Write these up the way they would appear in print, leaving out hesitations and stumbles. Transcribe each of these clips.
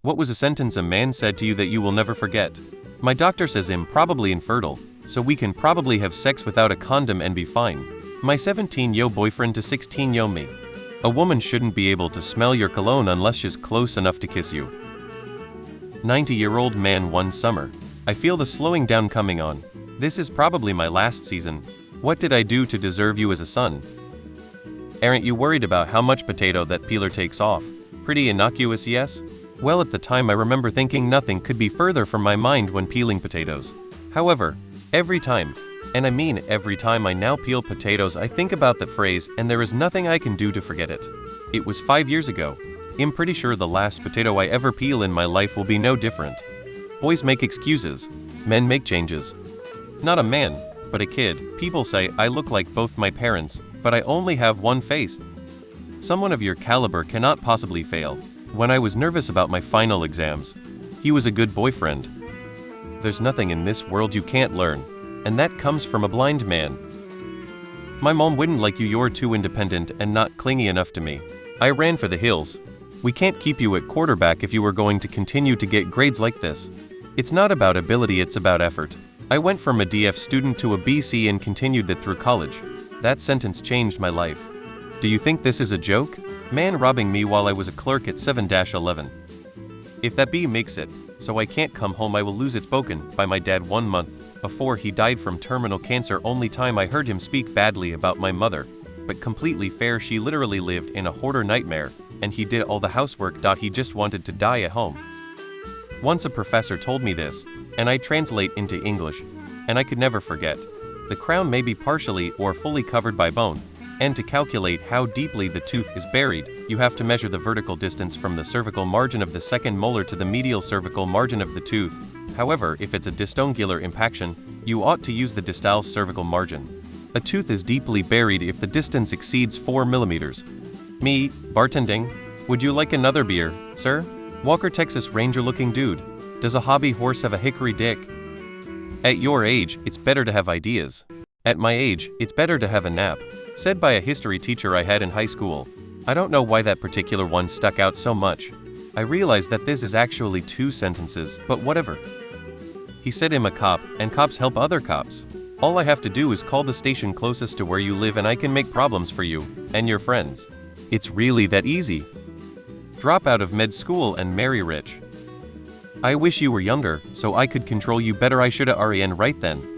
What was a sentence a man said to you that you will never forget? My doctor says I'm probably infertile, so we can probably have sex without a condom and be fine. My 17-yo boyfriend to 16-yo me. A woman shouldn't be able to smell your cologne unless she's close enough to kiss you. 90-year-old man one summer. I feel the slowing down coming on. This is probably my last season. What did I do to deserve you as a son? Aren't you worried about how much potato that peeler takes off? Pretty innocuous, yes? Well, at the time I remember thinking nothing could be further from my mind when peeling potatoes. However, every time, and I mean every time I now peel potatoes, I think about that phrase, and there is nothing I can do to forget it. It was 5 years ago. I'm pretty sure the last potato I ever peel in my life will be no different. Boys make excuses. Men make changes. Not a man, but a kid. People say I look like both my parents, but I only have one face. Someone of your caliber cannot possibly fail. When I was nervous about my final exams, he was a good boyfriend. There's nothing in this world you can't learn, and that comes from a blind man. My mom wouldn't like you, you're too independent and not clingy enough to me. I ran for the hills. We can't keep you at quarterback if you were going to continue to get grades like this. It's not about ability, it's about effort. I went from a DF student to a BC and continued that through college. That sentence changed my life. Do you think this is a joke? Man robbing me while I was a clerk at 7-11. If that B makes it, so I can't come home, I will lose it. Spoken by my dad 1 month before he died from terminal cancer. Only time I heard him speak badly about my mother, but completely fair. She literally lived in a hoarder nightmare, and he did all the housework. He just wanted to die at home. Once a professor told me this, and I translate into English, and I could never forget. The crown may be partially or fully covered by bone, and to calculate how deeply the tooth is buried, you have to measure the vertical distance from the cervical margin of the second molar to the medial cervical margin of the tooth. However, if it's a distungular impaction, you ought to use the distal cervical margin. A tooth is deeply buried if the distance exceeds 4 millimeters. Me, bartending. Would you like another beer, sir? Walker Texas Ranger looking dude. Does a hobby horse have a hickory dick? At your age, it's better to have ideas. At my age, it's better to have a nap. Said by a history teacher I had in high school. I don't know why that particular one stuck out so much. I realized that this is actually 2 sentences, but whatever. He said I'm a cop, and cops help other cops. All I have to do is call the station closest to where you live and I can make problems for you and your friends. It's really that easy. Drop out of med school and marry rich. I wish you were younger, so I could control you better. I shoulda REN right then.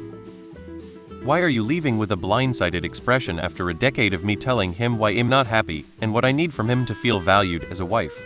Why are you leaving with a blindsided expression after a decade of me telling him why I'm not happy and what I need from him to feel valued as a wife?